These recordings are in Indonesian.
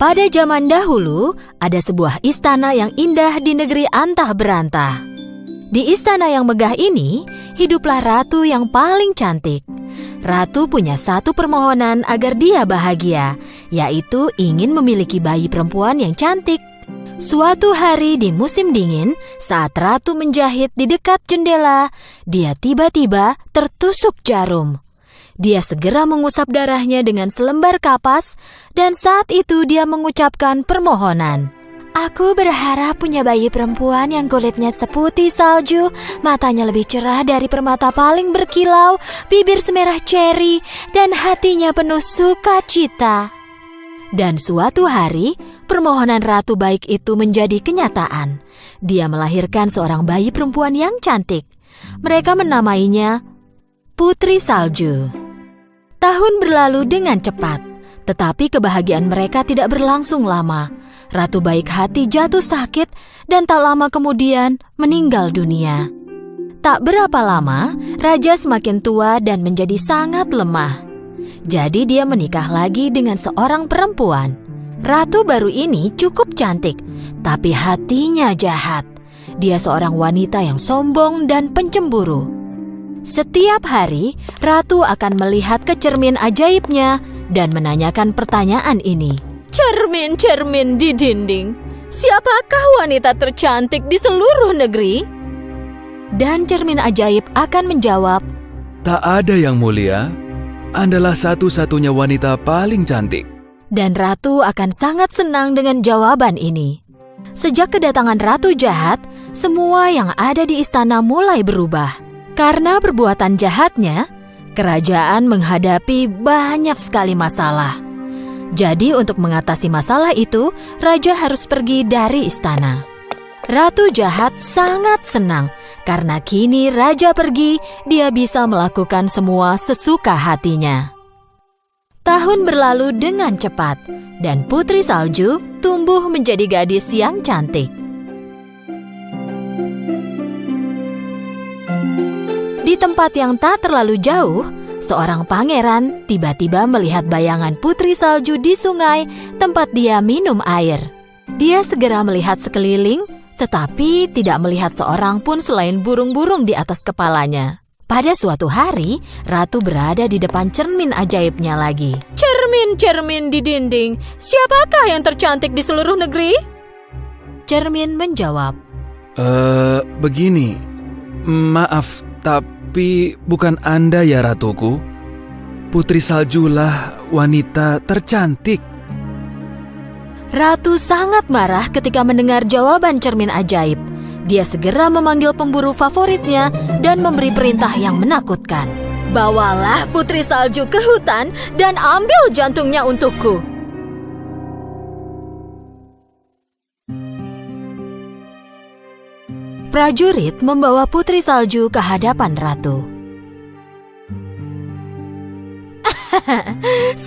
Pada zaman dahulu, ada sebuah istana yang indah di negeri antah berantah. Di istana yang megah ini, hiduplah ratu yang paling cantik. Ratu punya satu permohonan agar dia bahagia, yaitu ingin memiliki bayi perempuan yang cantik. Suatu hari di musim dingin, saat ratu menjahit di dekat jendela, dia tiba-tiba tertusuk jarum. Dia segera mengusap darahnya dengan selembar kapas, dan saat itu dia mengucapkan permohonan. Aku berharap punya bayi perempuan yang kulitnya seputih salju, matanya lebih cerah dari permata paling berkilau, bibir semerah ceri, dan hatinya penuh sukacita. Dan suatu hari, permohonan ratu baik itu menjadi kenyataan. Dia melahirkan seorang bayi perempuan yang cantik. Mereka menamainya Putri Salju. Tahun berlalu dengan cepat, tetapi kebahagiaan mereka tidak berlangsung lama. Ratu baik hati jatuh sakit dan tak lama kemudian meninggal dunia. Tak berapa lama, raja semakin tua dan menjadi sangat lemah. Jadi dia menikah lagi dengan seorang perempuan. Ratu baru ini cukup cantik, tapi hatinya jahat. Dia seorang wanita yang sombong dan pencemburu. Setiap hari, ratu akan melihat ke cermin ajaibnya dan menanyakan pertanyaan ini. Cermin-cermin di dinding, siapakah wanita tercantik di seluruh negeri? Dan cermin ajaib akan menjawab, tak ada yang mulia, Andalah satu-satunya wanita paling cantik. Dan ratu akan sangat senang dengan jawaban ini. Sejak kedatangan ratu jahat, semua yang ada di istana mulai berubah. Karena perbuatan jahatnya, kerajaan menghadapi banyak sekali masalah. Jadi untuk mengatasi masalah itu, raja harus pergi dari istana. Ratu jahat sangat senang karena kini raja pergi, dia bisa melakukan semua sesuka hatinya. Tahun berlalu dengan cepat dan Putri Salju tumbuh menjadi gadis yang cantik. Di tempat yang tak terlalu jauh, seorang pangeran tiba-tiba melihat bayangan Putri Salju di sungai tempat dia minum air. Dia segera melihat sekeliling, tetapi tidak melihat seorang pun selain burung-burung di atas kepalanya. Pada suatu hari, ratu berada di depan cermin ajaibnya lagi. Cermin-cermin di dinding, siapakah yang tercantik di seluruh negeri? Cermin menjawab, Begini, maaf, tapi bukan Anda ya ratuku. Putri Saljulah wanita tercantik. Ratu sangat marah ketika mendengar jawaban cermin ajaib. Dia segera memanggil pemburu favoritnya dan memberi perintah yang menakutkan. Bawalah Putri Salju ke hutan dan ambil jantungnya untukku. Prajurit membawa Putri Salju ke hadapan ratu.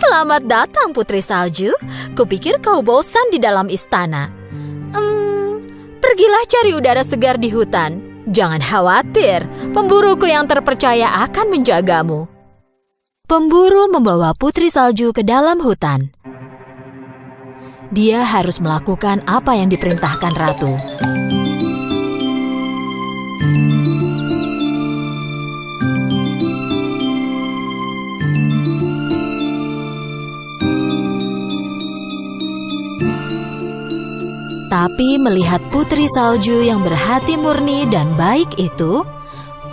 Selamat datang Putri Salju. Kupikir kau bosan di dalam istana. Pergilah cari udara segar di hutan. Jangan khawatir, pemburuku yang terpercaya akan menjagamu. Pemburu membawa Putri Salju ke dalam hutan. Dia harus melakukan apa yang diperintahkan ratu. Tapi melihat Putri Salju yang berhati murni dan baik itu,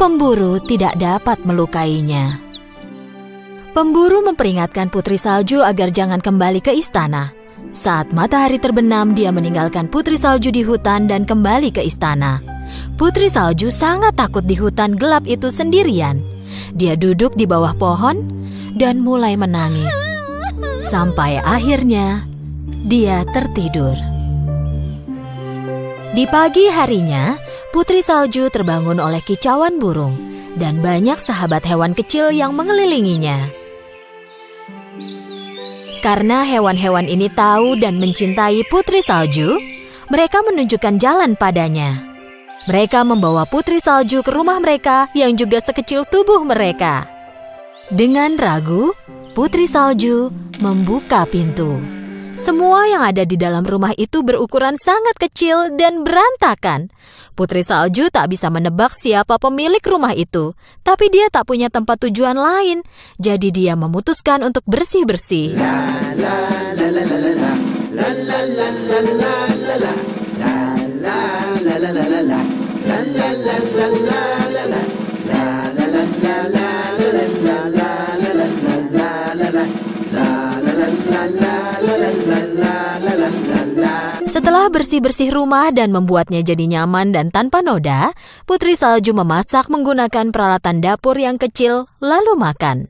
pemburu tidak dapat melukainya. Pemburu memperingatkan Putri Salju agar jangan kembali ke istana. Saat matahari terbenam, dia meninggalkan Putri Salju di hutan dan kembali ke istana. Putri Salju sangat takut di hutan gelap itu sendirian. Dia duduk di bawah pohon dan mulai menangis. Sampai akhirnya, dia tertidur. Di pagi harinya, Putri Salju terbangun oleh kicauan burung dan banyak sahabat hewan kecil yang mengelilinginya. Karena hewan-hewan ini tahu dan mencintai Putri Salju, mereka menunjukkan jalan padanya. Mereka membawa Putri Salju ke rumah mereka yang juga sekecil tubuh mereka. Dengan ragu, Putri Salju membuka pintu. Semua yang ada di dalam rumah itu berukuran sangat kecil dan berantakan. Putri Salju tak bisa menebak siapa pemilik rumah itu, tapi dia tak punya tempat tujuan lain. Jadi dia memutuskan untuk bersih-bersih. Setelah bersih-bersih rumah dan membuatnya jadi nyaman dan tanpa noda, Putri Salju memasak menggunakan peralatan dapur yang kecil, lalu makan.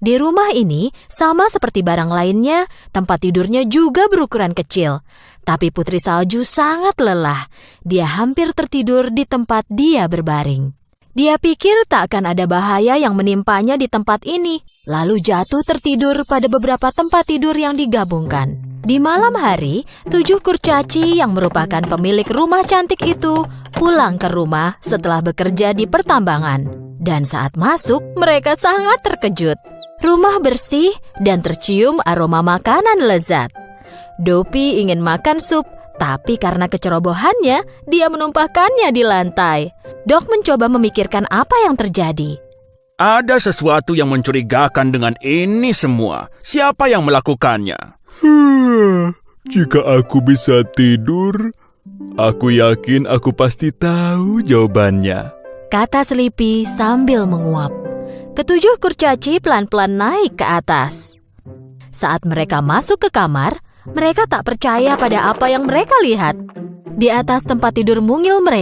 Di rumah ini, sama seperti barang lainnya, tempat tidurnya juga berukuran kecil. Tapi Putri Salju sangat lelah. Dia hampir tertidur di tempat dia berbaring. Dia pikir tak akan ada bahaya yang menimpanya di tempat ini, lalu jatuh tertidur pada beberapa tempat tidur yang digabungkan. Di malam hari, 7 kurcaci yang merupakan pemilik rumah cantik itu pulang ke rumah setelah bekerja di pertambangan. Dan saat masuk, mereka sangat terkejut. Rumah bersih dan tercium aroma makanan lezat. Dopi ingin makan sup, tapi karena kecerobohannya, dia menumpahkannya di lantai. Dok mencoba memikirkan apa yang terjadi. Ada sesuatu yang mencurigakan dengan ini semua. Siapa yang melakukannya? Jika aku bisa tidur, aku yakin aku pasti tahu jawabannya. Kata Sleepy sambil menguap. Ketujuh kurcaci pelan-pelan naik ke atas. Saat mereka masuk ke kamar, mereka tak percaya pada apa yang mereka lihat. Di atas tempat tidur mungil mereka,